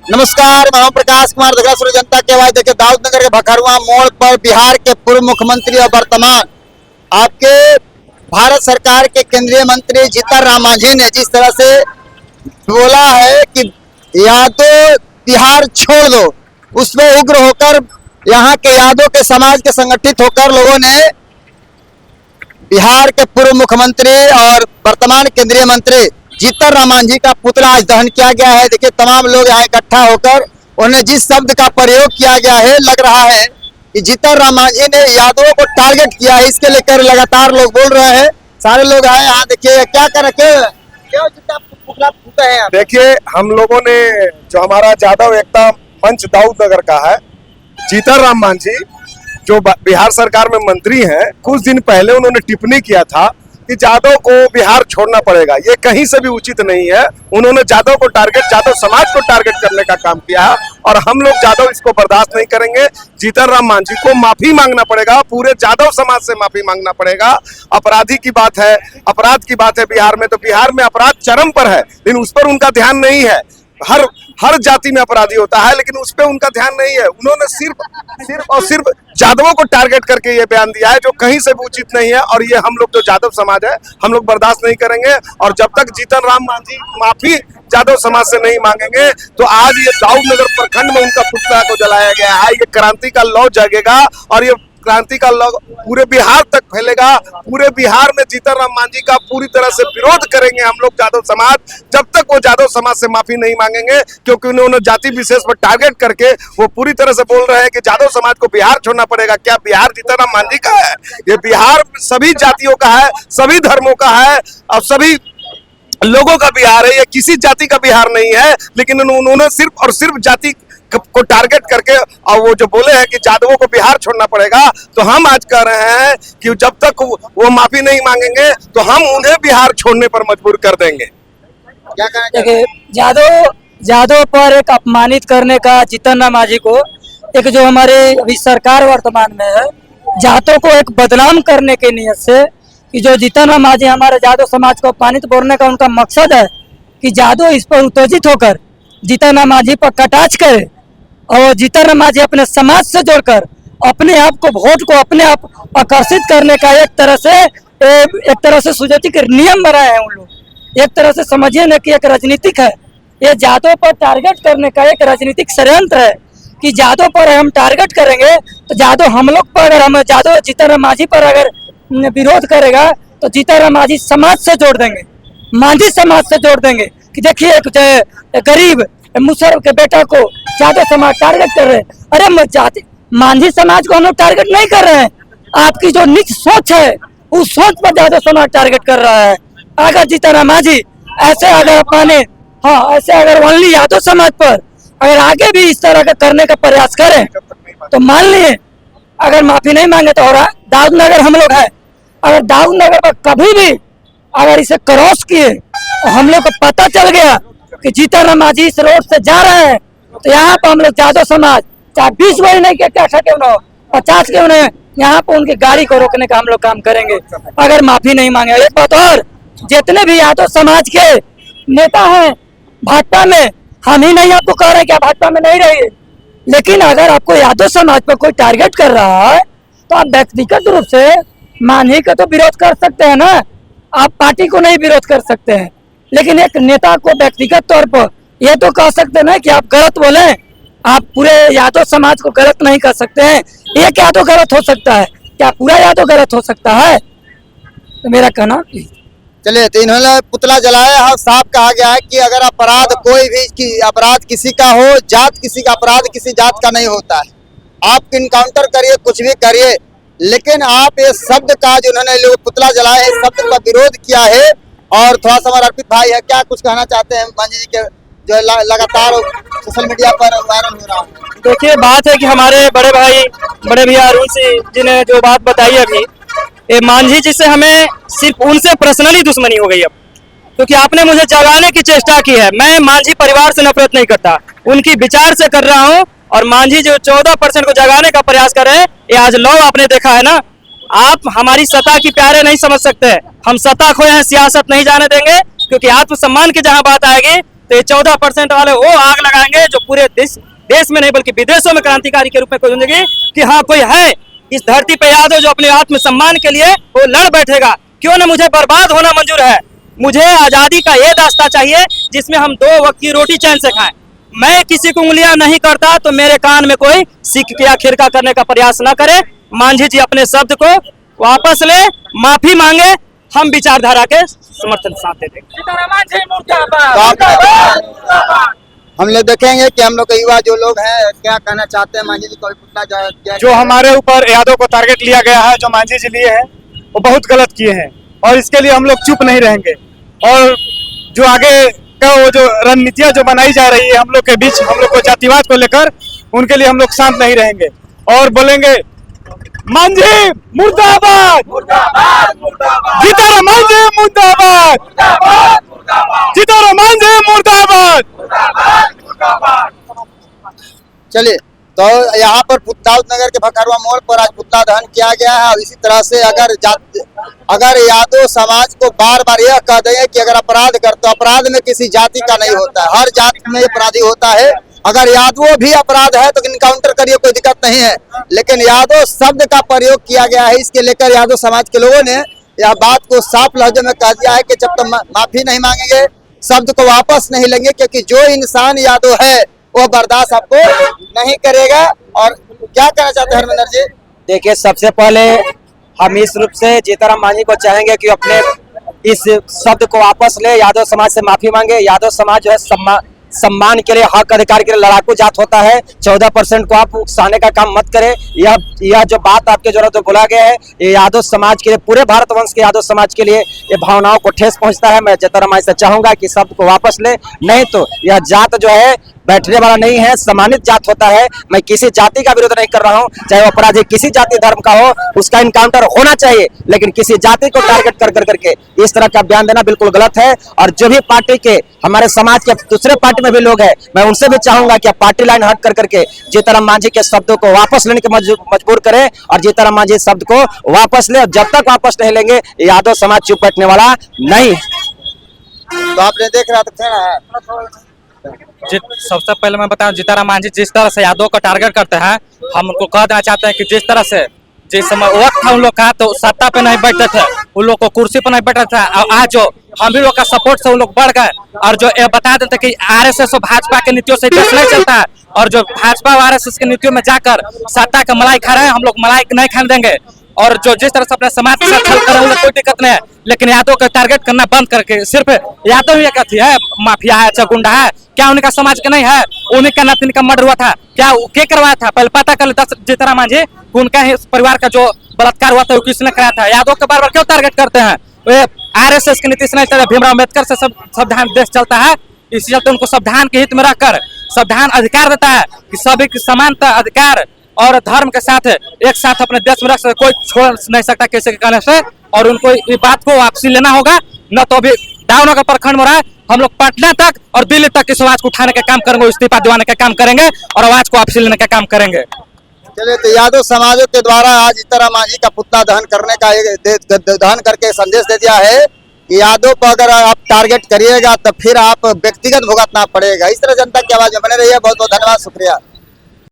नमस्कार, मैं प्रकाश कुमार दगड़ा सूर्य जनता के आवाज। देखिए, दाऊदनगर के भखरुआ मोड़ पर बिहार के पूर्व मुख्यमंत्री और वर्तमान आपके भारत सरकार के केंद्रीय मंत्री जीतन राम मांझी ने जिस तरह से बोला है कि या तो बिहार छोड़ दो, उसमें उग्र होकर यहाँ के यादव के समाज के संगठित होकर लोगों ने बिहार के पूर्व मुख्यमंत्री और वर्तमान केंद्रीय मंत्री जीतन राम मांझी का पुतला आज दहन किया गया है। देखिए, तमाम लोग यहाँ इकट्ठा होकर उन्हें जिस शब्द का प्रयोग किया गया है, लग रहा है कि जीतन राम मांझी ने यादवों को टारगेट किया है। इसके लेकर लगातार लोग बोल रहे हैं, सारे लोग आए यहाँ। देखिए क्या कर रखे क्यों पुतला फूटे हैं। देखिए, हम लोगों ने जो हमारा यादव एकता मंच दाऊदनगर का है, जीतन राम मांझी जो बिहार सरकार में मंत्री हैं, कुछ दिन पहले उन्होंने टिप्पणी किया था कि यादव को बिहार छोड़ना पड़ेगा। ये कहीं से भी उचित नहीं है। उन्होंने यादव को टारगेट, यादव समाज को टारगेट करने का काम किया है और हम लोग यादव इसको बर्दाश्त नहीं करेंगे। जीतन राम मांझी को माफी मांगना पड़ेगा, पूरे यादव समाज से माफी मांगना पड़ेगा। अपराधी की बात है, अपराध की बात है बिहार में, तो बिहार में अपराध चरम पर है, लेकिन उस पर उनका ध्यान नहीं है। हर जाति में अपराधी होता है, लेकिन उस पर उनका ध्यान नहीं है। उन्होंने सिर्फ यादवों को टारगेट करके ये बयान दिया है, जो कहीं से भी उचित नहीं है। और ये हम लोग जो यादव समाज है, हम लोग बर्दाश्त नहीं करेंगे। और जब तक जीतन राम मांझी माफी यादव समाज से नहीं मांगेंगे, तो आज ये दाऊदनगर प्रखंड में उनका पुतला को जलाया गया है। ये क्रांति का लौ जगेगा और ये क्रांति का लौ पूरे बिहार तक फैलेगा। पूरे बिहार में जीतन राम मांझी का पूरी तरह से विरोध करेंगे हम लोग यादव समाज, जब तक वो यादव समाज से माफी नहीं मांगेंगे। क्योंकि उन्होंने जाति विशेष पर टारगेट करके वो पूरी तरह से बोल रहे हैं कि यादव समाज को बिहार छोड़ना पड़ेगा। क्या बिहार जीतन राम मांझी का है? ये बिहार सभी जातियों का है, सभी धर्मों का है और सभी लोगों का बिहार है। ये किसी जाति का बिहार नहीं है। लेकिन उन्होंने सिर्फ और सिर्फ जाति को टारगेट करके और वो जो बोले हैं कि यादवों को बिहार छोड़ना पड़ेगा, तो हम आज कह रहे हैं कि जब तक वो माफी नहीं मांगेंगे, तो हम उन्हें बिहार छोड़ने पर मजबूर कर देंगे। क्या कहना देखिए, यादव पर एक अपमानित करने का जीतन राम मांझी को, एक जो हमारे अभी सरकार वर्तमान में है, जातों को एक बदनाम करने के नियत से कि जो जीतन राम मांझी हमारे यादव समाज को अपमानित बोलने का उनका मकसद है कि यादव इस पर उत्तेजित होकर जीतन राम मांझी पर कटाक्ष करे और जीतन राम मांझी अपने समाज से जोड़कर अपने आप को, वोट को अपने आप आकर्षित करने का एक तरह से सुजोतिक नियम बनाए हैं उन लोग। एक तरह से समझिए न कि एक राजनीतिक है, ये यादव पर टारगेट करने का एक राजनीतिक षड्यंत्र है कि यादव पर हम टारगेट करेंगे तो यादव हम लोग पर, अगर हम यादव जीतन राम मांझी पर अगर विरोध करेगा तो जीतन राम मांझी समाज से जोड़ देंगे, मांझी समाज से जोड़ देंगे कि देखिए एक गरीब मुसहर के बेटा को यादव समाज टारगेट कर रहे हैं। अरे जाति मांझी समाज को हम लोग टारगेट नहीं कर रहे हैं। आपकी जो नीच सोच है, उस सोच पर यादव समाज टारगेट कर रहा है। अगर जीतन राम मांझी ऐसे अगर माने, हाँ, ऐसे अगर ओनली यादव समाज पर अगर आगे भी इस तरह का करने का प्रयास करें, तो मान लिए अगर माफी नहीं मांगे तो, और दाऊदनगर हम लोग है, अगर दाऊदनगर पर कभी भी अगर इसे क्रॉस किए और हम लोग को पता चल गया कि जीतन राम मांझी इस रोड से जा रहे हैं, तो यहाँ पर हम लोग यादव समाज चाहे 20 वर्ष नहीं क्या क्यों ना हो, 50 क्यों नहीं, यहाँ पर उनकी गाड़ी को रोकने का हम लोग काम करेंगे अगर माफी नहीं मांगे। एक बात और, जितने भी यादव समाज के नेता हैं भाजपा में, हम ही नहीं आपको कह रहे कि आप भाजपा में नहीं रहिए, लेकिन अगर आपको यादव समाज पर कोई टारगेट कर रहा है तो आप व्यक्तिगत रूप से मांझी का तो विरोध कर सकते हैं ना, आप पार्टी को नहीं विरोध कर सकते हैं। लेकिन एक नेता को व्यक्तिगत तौर पर ये तो कह सकते हैं ना कि आप गलत बोले, आप पूरे यादव समाज को गलत नहीं कर सकते हैं। ये क्या तो गलत हो सकता है? क्या पूरा यादव गलत हो सकता है? तो मेरा कहना। चलिए, तो इन्होंने पुतला जलाया और साफ कहा गया है कि अगर अपराध कोई भी अपराध किसी का हो, जात किसी का अपराध किसी जात का नहीं होता है। आप इनकाउंटर करिए, कुछ भी करिए, लेकिन आप ये शब्द का जो उन्होंने लोग पुतला जलाया है, शब्द का विरोध किया है। और थोड़ा सा हमारा अर्पित भाई है, क्या कुछ कहना चाहते हैं मांझी जी के जो लगातार सोशल मीडिया पर वायरल हो रहा है? देखिए, बात है कि हमारे बड़े भाई, बड़े भैया अरुण सिंह जी ने जो बात बताई अभी, ये मांझी जी से हमें सिर्फ उनसे पर्सनली दुश्मनी हो गई अब, क्योंकि आपने मुझे जगाने की चेष्टा की है। मैं मांझी परिवार से नफरत नहीं करता, उनकी विचार से कर रहा हूँ। और मांझी जो 14% को जगाने का प्रयास कर रहे हैं, ये आज लौ आपने देखा है ना। आप हमारी सत्ता की प्यारे नहीं समझ सकते, हम सत्ता खोए हैं, सियासत नहीं जाने देंगे। क्योंकि आत्मसम्मान की जहां बात आएगी, तो ये 14% वाले वो आग लगाएंगे जो पूरे देश में नहीं बल्कि विदेशों में क्रांतिकारी के रूप में कोई समझेगी कि हाँ कोई है इस धरती पे यादव जो अपने आत्मसम्मान के लिए वो लड़ बैठेगा। क्यों न मुझे बर्बाद होना मंजूर है, मुझे आजादी का ये दास्ता चाहिए जिसमें हम 2 वक्त की रोटी चैन से खाएं। मैं किसी को उंगलियां नहीं करता तो मेरे कान में कोई सिक या खिरका करने का प्रयास न करे। मांझी जी अपने शब्द को वापस ले, माफी मांगे, हम विचारधारा के समर्थन साथ देते। हम लोग देखेंगे कि हम लोग के युवा जो लोग हैं क्या कहना चाहते हैं मांझी जी को पुतला जो हमारे ऊपर यादव को टारगेट लिया गया है, जो मांझी जी लिए हैं वो बहुत गलत किए हैं और इसके लिए हम लोग चुप नहीं रहेंगे। और जो आगे का वो जो रणनीतियां जो बनाई जा रही है हम लोग के बीच, हम लोग को जातिवाद को लेकर, उनके लिए हम लोग शांत नहीं रहेंगे और बोलेंगे मांझी मुर्दाबाद, जीताराम मांझी मुर्दाबाद, जीताराम मांझी मुर्दाबाद। चलिए, तो यहाँ पर दाऊदनगर के भखरवा मोड़ पर आज पुतला दहन किया गया है। और इसी तरह से अगर यादव समाज को बार बार यह कह देंगे कि अगर अपराध करते, अपराध में किसी जाति का नहीं होता है, हर जाति में अपराधी होता है। अगर यादव भी अपराध है तो इनकाउंटर करिए, कोई दिक्कत नहीं है, लेकिन यादव शब्द का प्रयोग किया गया है। इसके लेकर यादव समाज के लोगों ने यह बात को साफ लहजे में कह दिया है कि जब तक माफी नहीं मांगेंगे, शब्द को वापस नहीं लेंगे, क्योंकि जो इंसान यादव है वो बर्दाश्त आपको नहीं करेगा। और क्या कहना चाहते हैं हरमिंदर जी? देखिए, सबसे पहले हम इस रूप से जीताराम मांझी को चाहेंगे कि अपने इस शब्द को वापस ले, यादव समाज से माफी मांगे। यादव समाज जो है सम्मान के लिए, हक अधिकार के लिए लड़ाकू जात होता है। 14% को आप उकसाने का काम मत करें। यह जो बात आपके जरूरत तो बोला गया है, ये यादव समाज के लिए, पूरे भारतवंश के यादव समाज के लिए ये भावनाओं को ठेस पहुंचता है। मैं जीताराम मांझी से चाहूंगा कि शब्द को वापस ले, नहीं तो यह जात जो है बैठने वाला नहीं है, सम्मानित जात होता है। मैं किसी जाति का विरोध नहीं कर रहा हूं, चाहे वो अपराधी किसी जाति धर्म का हो, उसका इनकाउंटर होना चाहिए, लेकिन किसी जाति को टारगेट कर करके इस तरह का बयान देना बिल्कुल गलत है। और जो भी पार्टी के, हमारे समाज के दूसरे पार्टी में भी लोग हैं, मैं उनसे भी चाहूंगा कि आप पार्टी लाइन हट कर करके जीताराम मांझी के शब्दों को वापस लेने के मजबूर करें और जीताराम मांझी शब्द को वापस ले। और जब तक वापस नहीं लेंगे, यादव समाज चुप बैठने वाला नहीं। तो आपने देख रहा था सबसे पहले मैं बताऊं, जीताराम मांझी जिस तरह से यादव को टारगेट करते हैं, हम उनको कह देना चाहते हैं कि जिस तरह से जिस समय वक्त था उन लोग का, तो सत्ता पे नहीं बैठते थे, उन लोग को कुर्सी पे नहीं बैठा था। और आज जो हम भी लोग का सपोर्ट से उन लोग बढ़ गए और जो ये बता देते कि आरएसएस और भाजपा के नीतियों से देश नहीं चलता है, और जो भाजपा और आरएसएस के नीतियों में जाकर सत्ता का मलाई खा रहे हैं, हम लोग मलाई नहीं खाने देंगे। और जो जिस तरह से अपने समाज के साथ छल कर रहे हैं, कोई दिक्कत नहीं है, लेकिन यादव का टारगेट करना बंद करके सिर्फ यादव ही कथी है, माफिया है, गुंडा है, क्या उनका समाज का नहीं है? उन्हीं का नातिन का मर्डर हुआ था, क्या क्या करवाया था? पहले पता कर ले जीताराम मांझी, उनका ही परिवार का जो बलात्कार हुआ था वो किसने कराया था? यादव के बार बार क्यों टारगेट करते हैं? वे आरएसएस के नीति से नहीं चलता, भीमराव अम्बेडकर से सब संविधान देश चलता है। इसी चलते उनको संविधान के हित में रखकर संविधान अधिकार देता है कि सभी की समानता, अधिकार और धर्म के साथ एक साथ अपने देश में रख सकते, कोई छोड़ नहीं सकता किसी के कहने से। और उनको ये बात को वापसी लेना होगा, न तो अभी दाऊदनगर प्रखंड में रहा है, हम लोग पटना तक और दिल्ली तक इस आवाज को उठाने का काम करेंगे, इस्तीफा दिवाने का काम करेंगे और आवाज को वापसी लेने का काम करेंगे। चलिए, तो यादव समाजों के द्वारा आज जीताराम मांझी का पुतला दहन करने का दहन करके संदेश दे दिया है कि यादव को अगर आप टारगेट करिएगा तो फिर आप व्यक्तिगत भुगतना पड़ेगा। इस तरह जनता की आवाज में बने रहिए। बहुत बहुत धन्यवाद, शुक्रिया।